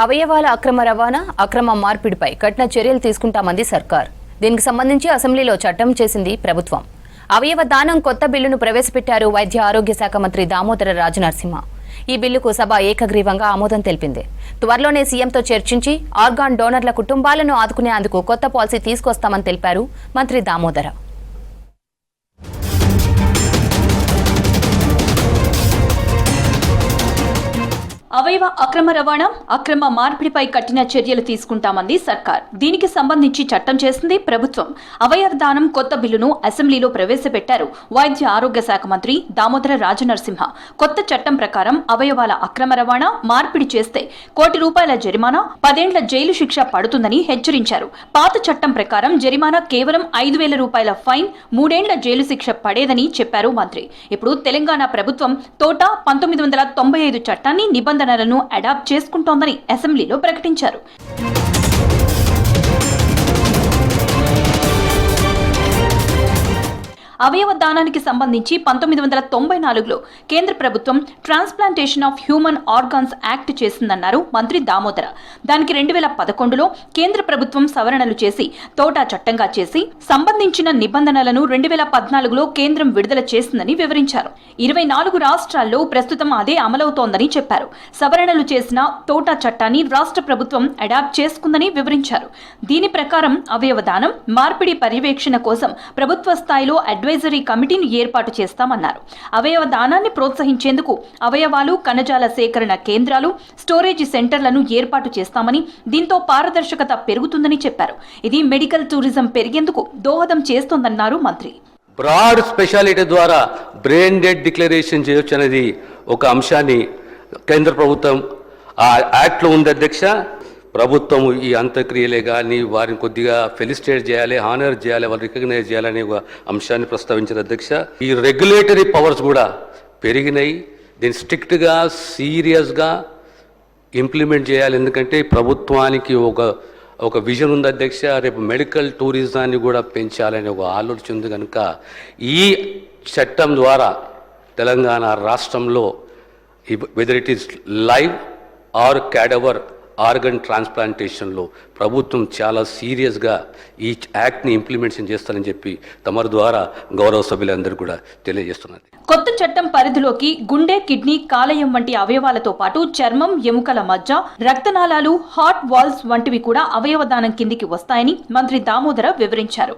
అవయవాల అక్రమ రవాణా, అక్రమ మార్పిడిపై కఠిన చర్యలు తీసుకుంటామంది సర్కార్. దీనికి సంబంధించి అసెంబ్లీలో చట్టం చేసింది ప్రభుత్వం. అవయవ దానం కొత్త బిల్లును ప్రవేశపెట్టారు వైద్య ఆరోగ్య శాఖ మంత్రి దామోదర రాజనరసింహ. ఈ బిల్లుకు సభ ఏకగ్రీవంగా ఆమోదం తెలిపింది. త్వరలోనే సీఎంతో చర్చించి ఆర్గాన్ డోనర్ల కుటుంబాలను ఆదుకునేందుకు కొత్త పాలసీ తీసుకొస్తామని తెలిపారు మంత్రి దామోదర. అవయవ అక్రమ రవాణా, అక్రమ మార్పిడిపై కఠిన చర్యలు తీసుకుంటామంది సర్కార్. దీనికి సంబంధించి చట్టం చేసింది ప్రభుత్వం. అవయవ దానం కొత్త బిల్లును అసెంబ్లీలో ప్రవేశపెట్టారు వైద్య ఆరోగ్య శాఖ మంత్రి దామోదర రాజనరసింహ. కొత్త చట్టం ప్రకారం అవయవాల అక్రమ రవాణా, మార్పిడి చేస్తే ₹1 కోటి జరిమానా, 10 ఏళ్ల జైలు శిక్ష పడుతుందని హెచ్చరించారు. పాత చట్టం ప్రకారం జరిమానా కేవలం ₹5,000 ఫైన్, 3 ఏళ్ల జైలు శిక్ష పడేదని చెప్పారు మంత్రి. ఇప్పుడు తెలంగాణ ప్రభుత్వం తోటా 1995 చట్టాన్ని నిబంధనలను అడాప్ట్ చేసుకుంటోందని అసెంబ్లీలో ప్రకటించారు. అవయవ దానానికి సంబంధించి 1994లో కేంద్ర ప్రభుత్వం transplantation of human organs act చేసిందన్నారు మంత్రి దామోదర. దానికి 2011లో కేంద్ర ప్రభుత్వం సవరణలు చేసి తోటా చట్టంగా చేసి సంబంధించిన నిబంధనలను 2014లో కేంద్రం విడుదల చేసిందని వివరించారు. 24 రాష్ట్రాల్లో ప్రస్తుతం అదే అమలవుతోందని చెప్పారు. సవరణలు చేసిన తోటా చట్టాన్ని రాష్ట్ర ప్రభుత్వం అడాప్ట్ చేసుకుందని వివరించారు. దీని ప్రకారం అవయవ దానం, మార్పిడి పర్యవేక్షణ కోసం ప్రభుత్వ స్థాయిలో అడ్వైజరీ కమిటీని ఏర్పాటు చేస్తామన్నారు. అవయవ దానాన్ని ప్రోత్సహించేందుకు అవయవాలు, కణజాల సేకరణ కేంద్రాలు, స్టోరేజ్ సెంటర్లను ఏర్పాటు చేస్తామని, దీంతో పారదర్శకత పెరుగుతుందని చెప్పారు. ఇది మెడికల్ టూరిజం పెరిగేందుకు దోహదం చేస్తోందన్నారు మంత్రి. బ్రాడ్ స్పెషాలిటీ ద్వారా బ్రెయిన్ డెడ్ డిక్లరేషన్ చేయొచ్చు అనేది ఒక అంశాన్ని కేంద్ర ప్రభుత్వం ఆ యాక్ట్లో ఉంది అధ్యక్ష. ప్రభుత్వం ఈ అంత్యక్రియలే కానీ వారిని కొద్దిగా ఫెలిసిటేట్ చేయాలి, హానర్ చేయాలి, వాళ్ళు రికగ్నైజ్ చేయాలనే ఒక అంశాన్ని ప్రస్తావించిన అధ్యక్ష. ఈ రెగ్యులేటరీ పవర్స్ కూడా పెరిగినాయి. దీన్ని స్ట్రిక్ట్గా, సీరియస్గా ఇంప్లిమెంట్ చేయాలి. ఎందుకంటే ప్రభుత్వానికి ఒక విజన్ ఉంది అధ్యక్ష. రేపు మెడికల్ టూరిజాన్ని కూడా పెంచాలనే ఒక ఆలోచన ఉంది. కనుక ఈ చట్టం ద్వారా తెలంగాణ రాష్ట్రంలో whether it is live or cadaver organ ట్రాన్స్ప్లాంటేషన్లో ప్రభుత్వం చాలా సీరియస్గా ఈ యాక్ట్ని ఇంప్లిమెంటేషన్ చేస్తారని చెప్పి తమరి ద్వారా గౌరవ సభ్యులందరూ కూడా తెలియజేస్తున్నారు. కొత్త చట్టం పరిధిలోకి గుండె, కిడ్నీ, కాలేయం వంటి అవయవాలతో పాటు చర్మం, ఎముకల మజ్జ, రక్తనాళాలు, హార్ట్ వాల్వ్స్ వంటివి కూడా అవయవ దానం కిందికి వస్తాయని మంత్రి దామోదర వివరించారు.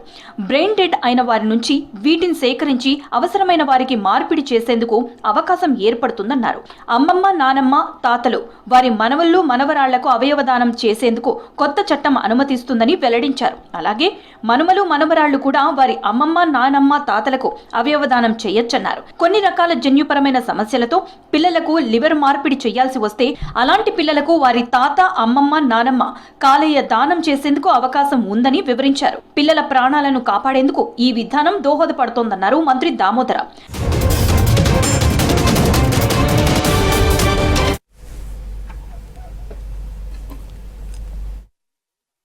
బ్రెయిన్ డెడ్ అయిన వారి నుంచి వీటిని సేకరించి అవసరమైన వారికి మార్పిడి చేసేందుకు అవకాశం ఏర్పడుతుందన్నారు. అమ్మమ్మ, నానమ్మ, తాతలు, వారి మనవళ్లు, మనవరాళ్లకు అవయవ దానం చేసేందుకు కొత్త చట్టం అనుమతిస్తుందని వెల్లడించారు. అలాగే మనుమలు, మనవరాళ్లు కూడా వారి అమ్మమ్మ, నానమ్మ, తాతలకు అవయవ దానం చేయొచ్చన్నారు. కొన్ని రకాల జన్యుపరమైన సమస్యలతో పిల్లలకు లివర్ మార్పిడి చేయాల్సి వస్తే అలాంటి పిల్లలకు వారి తాత, అమ్మమ్మ, నానమ్మ కాలేయ దానం చేసేందుకు అవకాశం ఉందని వివరించారు. పిల్లల ప్రాణాలను కాపాడేందుకు ఈ విధానం దోహదపడుతోందన్నారు మంత్రి దామోదర.